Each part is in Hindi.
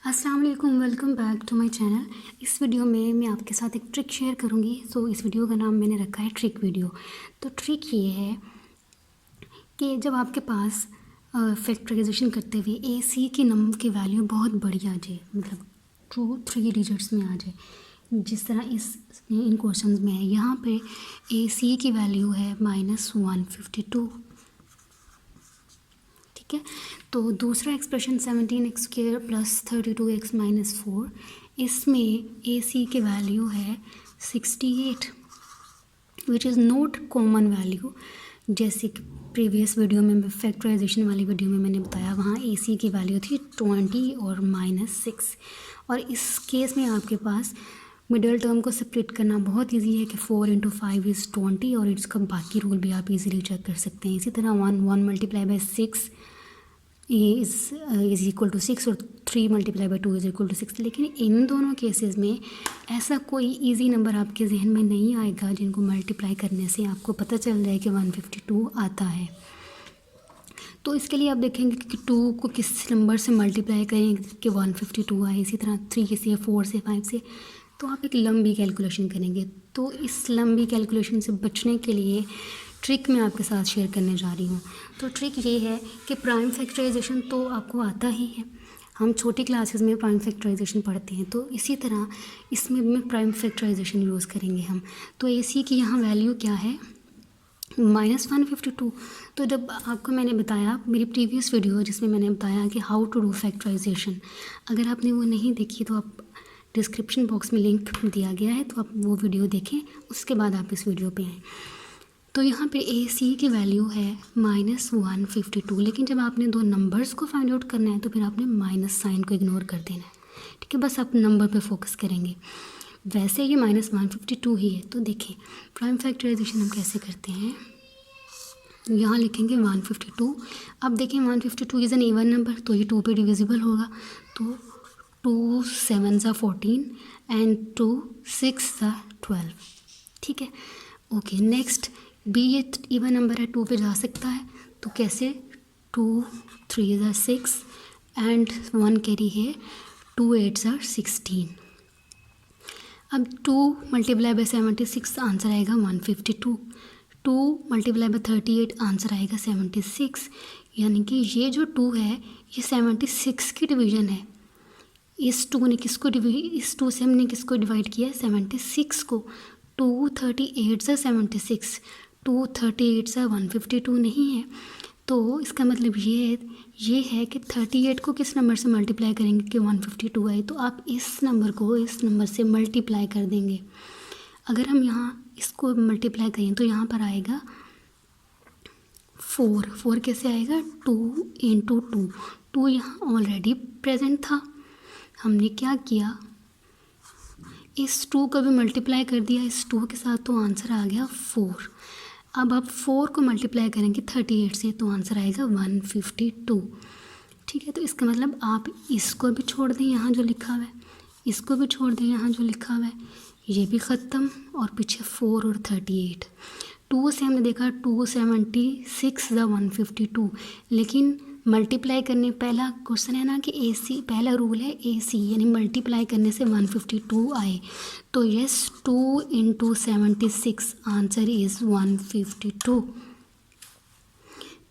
अस्सलाम वालेकुम, welcome back to my channel. इस वीडियो में मैं आपके साथ एक ट्रिक शेयर करूंगी। इस वीडियो का नाम मैंने रखा है ट्रिक वीडियो। तो ट्रिक ये है कि जब आपके पास फैक्टराइजेशन करते हुए ए सी के नंबर की वैल्यू बहुत बड़ी आ जाए, मतलब 2-3 डिजिट्स में आ जाए, जिस तरह इन क्वेश्चंस में है। यहाँ पे ए सी की वैल्यू है -152, ठीक है। तो दूसरा एक्सप्रेशन 17x² + 32x - 4, इसमें ए सी की वैल्यू है 68, which is not common value. जैसे कि प्रीवियस वीडियो में, फैक्टराइजेशन वाली वीडियो में मैंने बताया, वहाँ ए सी की वैल्यू थी 20 और -6। और इस केस में आपके पास मिडल टर्म को सेपरेट करना बहुत इजी है कि 4 × 5 = 20, और इसका बाकी रूल भी आप इजीली चेक कर सकते हैं। इसी तरह 1 × 6 इज़ इक्वल टू 6 और 3 × 2 इज़ इक्वल टू 6। लेकिन इन दोनों केसेस में ऐसा कोई इजी नंबर आपके जहन में नहीं आएगा जिनको मल्टीप्लाई करने से आपको पता चल जाए कि 152 आता है। तो इसके लिए आप देखेंगे कि 2 को किस नंबर से मल्टीप्लाई करेंगे कि 152 आए। इसी तरह 3 से, 4 से, 5 से, तो आप एक लंबी कैलकुलेशन करेंगे। तो इस लंबी कैलकुलेशन से बचने के लिए ट्रिक मैं आपके साथ शेयर करने जा रही हूँ। तो ट्रिक ये है कि प्राइम फैक्टराइजेशन तो आपको आता ही है, हम छोटी क्लासेस में प्राइम फैक्टराइजेशन पढ़ते हैं। तो इसी तरह इसमें भी प्राइम फैक्टराइजेशन यूज़ करेंगे हम। तो ए सी की यहाँ वैल्यू क्या है, -152। तो जब आपको मैंने बताया मेरी प्रीवियस वीडियो जिसमें मैंने बताया कि हाउ टू डू फैक्टराइजेशन, अगर आपने वो नहीं देखी तो आप डिस्क्रिप्शन बॉक्स में लिंक दिया गया है, तो आप वो वीडियो देखें, उसके बाद आप इस वीडियो पे आएँ। तो यहाँ पे ए सी की वैल्यू है -152, लेकिन जब आपने दो नंबर्स को फाइंड आउट करना है तो फिर आपने माइनस साइन को इग्नोर कर देना है, ठीक है। बस आप नंबर पे फोकस करेंगे। वैसे ये -152 ही है। तो देखें प्राइम फैक्टराइजेशन हम कैसे करते हैं। यहाँ लिखेंगे 152। अब देखें 152 इज़ एन इवन नंबर, तो ये 2 पे डिविजिबल होगा। तो 2 7 = 14 एंड 2 6 = 12, ठीक है। ओके, नेक्स्ट बी, ये इवन नंबर है, 2 पे जा सकता है। तो कैसे, 2 3 = 6 एंड 1 कैरी है, 2 8 = 16। अब 2 × 76 आंसर आएगा 152। 2 × 38 आंसर आएगा 76। यानी कि ये जो 2 है ये 76 की डिवीज़न है। इस 2 से हमने किसको डिवाइड किया है, 76 को। 2 38 = 76, 2 38 = 152 नहीं है। तो इसका मतलब ये है कि 38 को किस नंबर से मल्टीप्लाई करेंगे कि 152 आए। तो आप इस नंबर को इस नंबर से मल्टीप्लाई कर देंगे। अगर हम यहाँ इसको मल्टीप्लाई करें तो यहाँ पर आएगा 4 कैसे आएगा, 2 × 2। 2 यहाँ ऑलरेडी प्रेजेंट था, हमने क्या किया, इस 2 को भी मल्टीप्लाई कर दिया इस 2 के साथ, तो आंसर आ गया 4। अब आप 4 को मल्टीप्लाई करेंगे 38 से, तो आंसर आएगा 152, ठीक है। तो इसका मतलब आप इसको भी छोड़ दें यहाँ जो लिखा हुआ है, इसको भी छोड़ दें यहाँ जो लिखा हुआ है, ये भी ख़त्म, और पीछे 4 और 38। 2 से हमने देखा 2 76 = 152, लेकिन मल्टीप्लाई करने, पहला क्वेश्चन है ना कि ए सी, पहला रूल है ए सी, यानी मल्टीप्लाई करने से 152 आए। तो यस, 2 × 76 आंसर इज़ 152,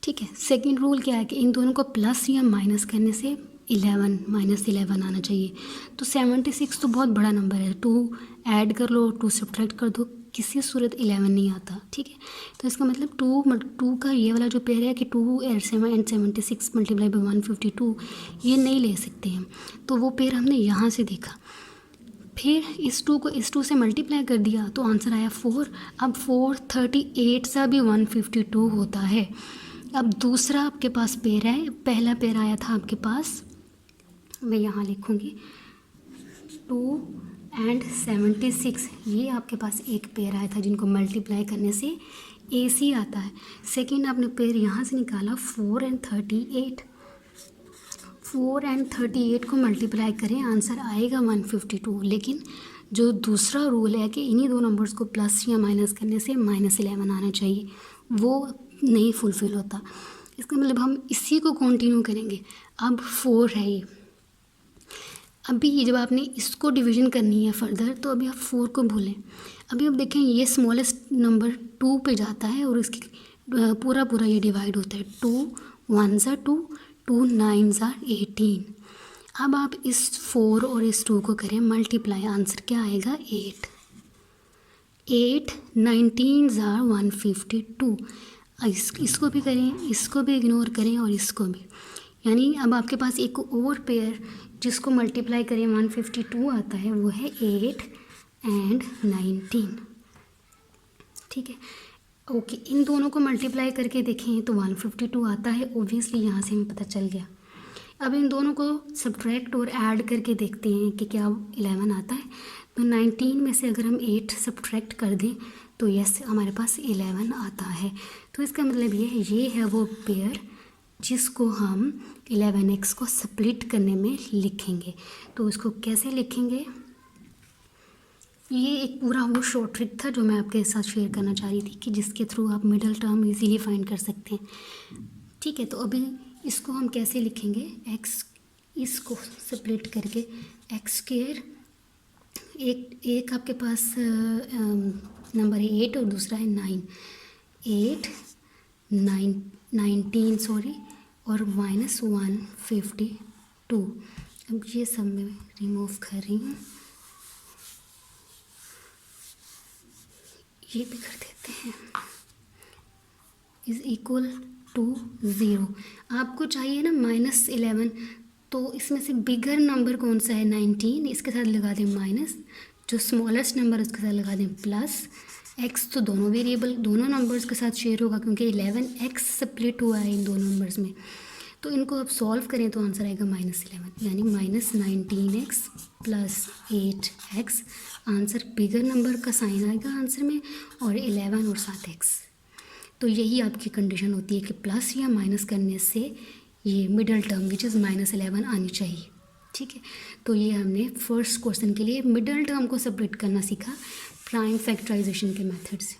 ठीक है। सेकंड रूल क्या है कि इन दोनों को प्लस या माइनस करने से -11 आना चाहिए। तो 76 तो बहुत बड़ा नंबर है, 2 ऐड कर लो, 2 सब्ट्रैक्ट कर दो, किसी सूरत 11 नहीं आता, ठीक है। तो इसका मतलब 2 का ये वाला जो पेयर है कि 2 and 76 × 152, ये नहीं ले सकते हैं। तो वो पेयर हमने यहाँ से देखा, फिर इस 2 को इस 2 से मल्टीप्लाई कर दिया, तो आंसर आया 4। अब 4 38 सा भी 152 होता है। अब दूसरा आपके पास पेयर है, पहला पेयर आया था आपके पास, मैं यहाँ लिखूँगी 2 and 76, ये आपके पास एक पेयर आया था जिनको मल्टीप्लाई करने से ए सी आता है। सेकंड आपने पेयर यहाँ से निकाला 4 and 38, 4 and 38 को मल्टीप्लाई करें, आंसर आएगा 152। लेकिन जो दूसरा रूल है कि इन्हीं दो नंबर्स को प्लस या माइनस करने से -11 आना चाहिए, वो नहीं फुलफ़िल होता। इसका मतलब हम इसी को कंटिन्यू करेंगे। अब 4 है ये, अभी जब आपने इसको डिवीज़न करनी है फर्दर, तो अभी आप 4 को भूलें। अभी आप देखें ये स्मॉलेस्ट नंबर 2 पे जाता है और इसकी पूरा पूरा ये डिवाइड होता है। 2 1 2, 2 9 18। अब आप इस 4 और इस 2 को करें मल्टीप्लाई, आंसर क्या आएगा 8। 8 19 152। इसको भी करें, इसको भी इग्नोर करें और इसको भी। यानी अब आपके पास एक और पेयर जिसको मल्टीप्लाई करें 152 आता है, वो है 8 एंड 19। ठीक है, ओके। इन दोनों को मल्टीप्लाई करके देखें तो 152 आता है, ऑब्वियसली यहाँ से हमें पता चल गया। अब इन दोनों को सब्ट्रैक्ट और ऐड करके देखते हैं कि क्या 11 आता है। तो 19 में से अगर हम 8 सब्ट्रैक्ट कर दें तो यस हमारे पास 11 आता है। तो इसका मतलब ये है वो पेयर जिसको हम 11x को स्प्लिट करने में लिखेंगे। तो इसको कैसे लिखेंगे, ये एक पूरा वो शॉर्ट ट्रिक था जो मैं आपके साथ शेयर करना चाह रही थी कि जिसके थ्रू आप मिडल टर्म इजीली फाइंड कर सकते हैं। ठीक है, तो अभी इसको हम कैसे लिखेंगे, x इसको स्प्लिट करके एक्स स्क्वायर, एक आपके पास नंबर है 8 और दूसरा है 9, 8 19 सॉरी और -152। अब ये सब मैं रिमूव कर रही हूँ, ये भी कर देते हैं, इज़ इक्वल टू 0। आपको चाहिए ना -11, तो इसमें से बिगर नंबर कौन सा है 19, इसके साथ लगा दें माइनस, जो स्मॉलेस्ट नंबर उसके साथ लगा दें प्लस x। तो दोनों वेरिएबल दोनों नंबर्स के साथ शेयर होगा क्योंकि 11x स्प्लिट हुआ है इन दोनों नंबर्स में। तो इनको अब सॉल्व करें तो आंसर आएगा -11, यानी -19x प्लस 8x। आंसर बिगर नंबर का साइन आएगा आंसर में और 11 और 7x। तो यही आपकी कंडीशन होती है कि प्लस या माइनस करने से ये मिडल टर्म विच इज़ -11 आनी चाहिए। ठीक है, तो ये हमने फर्स्ट क्वेश्चन के लिए मिडल टर्म को सेपरेट करना सीखा प्राइम फैक्टराइजेशन के मेथड से।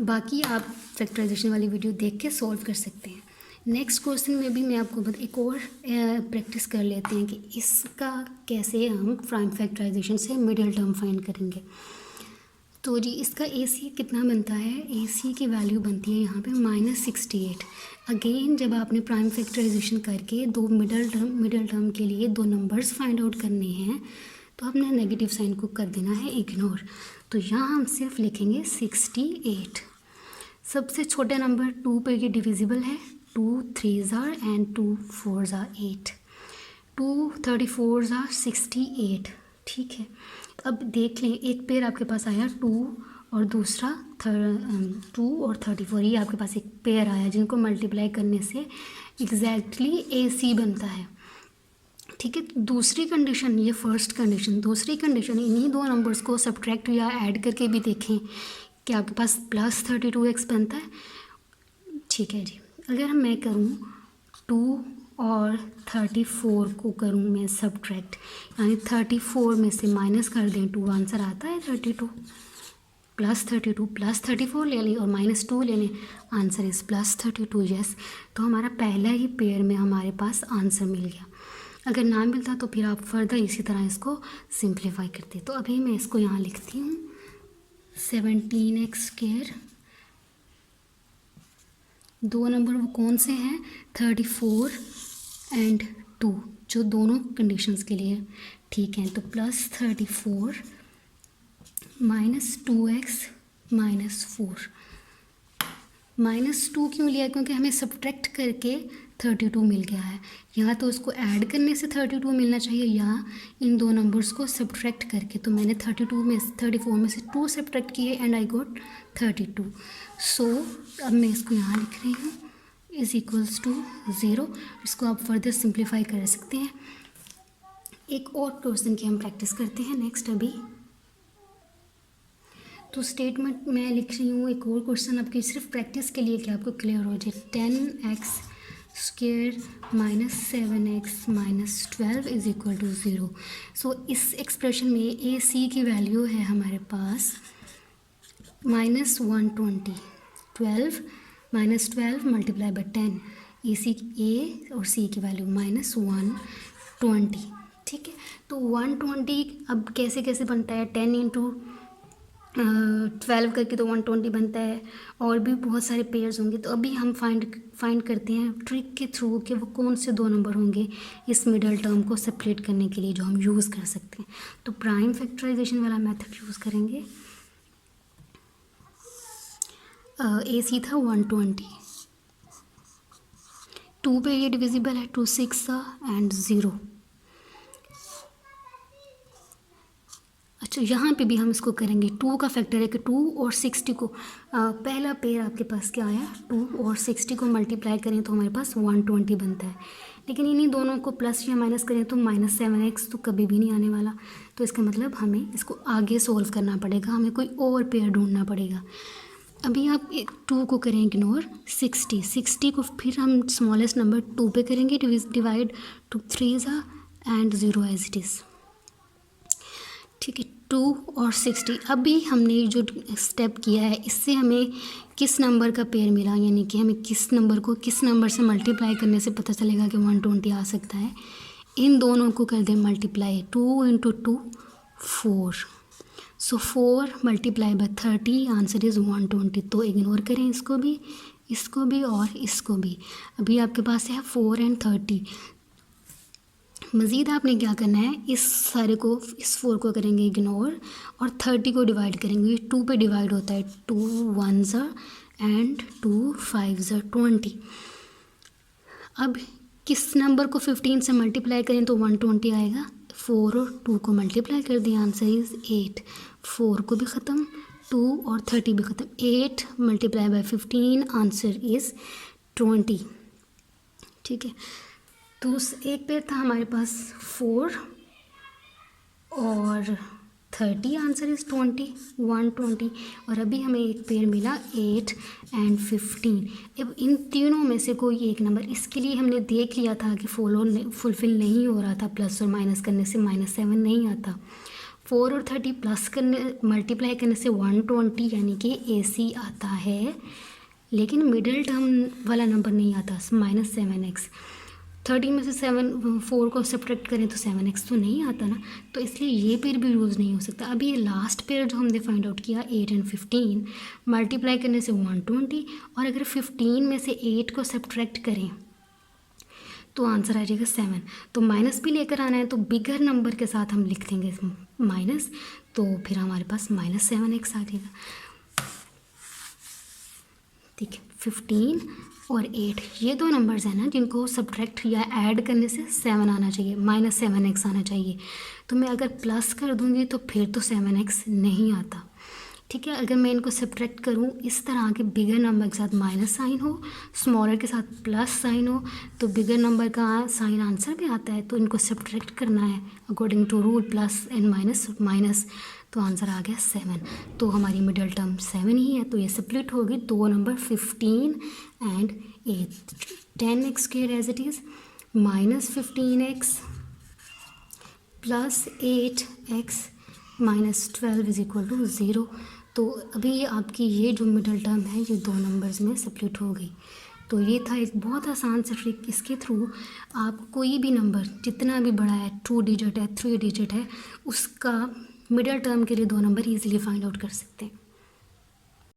बाकी आप फैक्टराइजेशन वाली वीडियो देख के सॉल्व कर सकते हैं। नेक्स्ट क्वेश्चन में भी मैं आपको एक और प्रैक्टिस कर लेते हैं कि इसका कैसे हम प्राइम फैक्टराइजेशन से मिडल टर्म फाइंड करेंगे। तो जी इसका AC कितना बनता है, AC की वैल्यू बनती है यहाँ पे -68। अगेन जब आपने प्राइम फैक्टराइजेशन करके दो मिडल टर्म के लिए दो नंबर्स फाइंड आउट करने हैं तो आपने नेगेटिव साइन को कर देना है इग्नोर। तो यहाँ हम सिर्फ लिखेंगे 68। सबसे छोटे नंबर 2 पे ये डिविजिबल है, 2 3s एंड 2 4s 8, 2 34s 68। ठीक है, अब देख लें एक पेयर आपके पास आया 2 और दूसरा 2 और 34, ये आपके पास एक पेयर आया जिनको मल्टीप्लाई करने से एग्जैक्टली AC बनता है। ठीक है, दूसरी कंडीशन, ये फर्स्ट कंडीशन, दूसरी कंडीशन इन्हीं दो नंबर्स को सब्ट्रैक्ट या ऐड करके भी देखें कि आपके पास +32x बनता है। ठीक है जी, अगर मैं करूँ 2 और 34 को करूँ मैं सब्ट्रैक्ट, यानी 34 में से माइनस कर दें 2, आंसर आता है 32। +32 +34 ले लें और -2 ले लें, आंसर इज़ +32। यस, तो हमारा पहला ही पेयर में हमारे पास आंसर मिल गया। अगर ना मिलता तो फिर आप फर्दर इसी तरह इसको सिंप्लीफाई करते। तो अभी मैं इसको यहाँ लिखती हूँ 17x²। दो नंबर वो कौन से हैं, 34 एंड 2, जो दोनों कंडीशंस के लिए ठीक हैं। तो +34 -2x -4। -2 क्यों लिया, क्योंकि हमें सब्ट्रैक्ट करके 32 मिल गया है। या तो उसको ऐड करने से 32 मिलना चाहिए या इन दो नंबर्स को सब्ट्रैक्ट करके। तो मैंने 34 में से 2 सब्ट्रैक्ट किए एंड आई गॉट 32। सो अब मैं इसको यहाँ लिख रही हूँ =0। इसको आप फर्दर सिंप्लीफाई कर सकते हैं। एक और क्वेश्चन की हम प्रैक्टिस करते हैं नेक्स्ट। अभी तो स्टेटमेंट मैं लिख रही हूँ एक और क्वेश्चन आपकी सिर्फ प्रैक्टिस के लिए कि आपको क्लियर हो जाए। 10x² -7x -12 = 0। सो इस एक्सप्रेशन में AC की वैल्यू है हमारे पास -120। 12 × 10 AC A और C की वैल्यू -120। ठीक है। तो 120 अब कैसे कैसे बनता है, 10 इंटू 12 करके तो 120 बनता है, और भी बहुत सारे पेयर्स होंगे। तो अभी हम फाइंड करते हैं ट्रिक के थ्रू कि वो कौन से दो नंबर होंगे इस मिडल टर्म को सेपरेट करने के लिए जो हम यूज़ कर सकते हैं। तो प्राइम फैक्टराइजेशन वाला मेथड यूज़ करेंगे। AC था 120, 2 पे ये डिविजिबल है, 2 6 एंड 0। अच्छा, यहाँ पे भी हम इसको करेंगे। 2 का फैक्टर है कि 2 और 60 को पहला पेयर आपके पास क्या आया, 2 और 60 को मल्टीप्लाई करें तो हमारे पास 120 बनता है। लेकिन इन्हीं दोनों को प्लस या माइनस करें तो -7x तो कभी भी नहीं आने वाला। तो इसका मतलब हमें इसको आगे सोल्व करना पड़ेगा, हमें कोई और पेयर ढूंढना पड़ेगा। अभी आप 2 को करें इग्नोर, 60 को फिर हम स्मॉलेस्ट नंबर 2 पे करेंगे divide, 2 3 and 0 as it is. ठीक है, 2 और 60। अभी हमने जो स्टेप किया है इससे हमें किस नंबर का पेयर मिला, यानी कि हमें किस नंबर को किस नंबर से मल्टीप्लाई करने से पता चलेगा कि 120 आ सकता है। इन दोनों को कर दें multiply, 2 into 2 4, so 4 multiply by 30, answer is 120। तो इग्नोर करें इसको भी और इसको भी। अभी आपके पास है 4 एंड 30। मज़ीद आपने क्या करना है, इस सारे को, इस 4 को करेंगे इग्नोर और 30 को डिवाइड करेंगे। 2 पे डिवाइड होता है, 2 1 एंड 2 5 20। अब किस नंबर को 15 से मल्टीप्लाई करें तो 120 आएगा। 4 और 2 को मल्टीप्लाई कर दिया, आंसर इज़ 8। 4 को भी ख़त्म, 2 और 30 भी ख़त्म। 8 मल्टीप्लाई बाय 15, आंसर इज़ 20। ठीक है, तो उस एक पेयर था हमारे पास 4 और 30, आंसर इज़ 120। और अभी हमें एक पेयर मिला 8 एंड 15। अब इन तीनों में से कोई एक नंबर, इसके लिए हमने देख लिया था कि फुलफ़िल नहीं हो रहा था, प्लस और माइनस करने से -7 नहीं आता। 4 और 30 प्लस करने मल्टीप्लाई करने से 120 यानी कि AC आता है, लेकिन मिडिल टर्म वाला नंबर नहीं आता, -7x। 30 में से 4 को सब्ट्रैक्ट करें तो 7x तो नहीं आता ना, तो इसलिए ये पेयर भी यूज़ नहीं हो सकता। अभी ये लास्ट पेयर जो हमने फाइंड आउट किया 8 एंड 15 मल्टीप्लाई करने से 120, और अगर 15 में से 8 को सब्ट्रैक्ट करें तो आंसर आ जाएगा 7। तो माइनस भी लेकर आना है तो बिगर नंबर के साथ हम लिख देंगे माइनस, तो फिर हमारे पास -7x आ जाएगा। ठीक है, 15 और 8 ये दो नंबर्स हैं ना जिनको सब्ट्रैक्ट या ऐड करने से 7 आना चाहिए, -7x आना चाहिए। तो मैं अगर प्लस कर दूंगी तो फिर तो 7x नहीं आता। ठीक है, अगर मैं इनको सब्ट्रैक्ट करूं इस तरह के बिगर नंबर के साथ माइनस साइन हो, स्मॉलर के साथ प्लस साइन हो, तो बिगर नंबर का साइन आंसर भी आता है। तो इनको सब्ट्रैक्ट करना है according to rule, plus and minus, तो आंसर आ गया 7। तो हमारी मिडल टर्म 7 ही है। तो ये स्प्लिट होगी दो number 15 and 8। 10x square as it is -15x plus 8x -12 is equal to 0। तो अभी आपकी ये जो मिडल टर्म है ये दो नंबर्स में स्प्लिट हो गई। तो ये था एक बहुत आसान सा ट्रिक। इसके थ्रू आप कोई भी नंबर जितना भी बड़ा है, 2 डिजिट है, 3 डिजिट है, उसका मिडल टर्म के लिए दो नंबर ईजिली फाइंड आउट कर सकते हैं।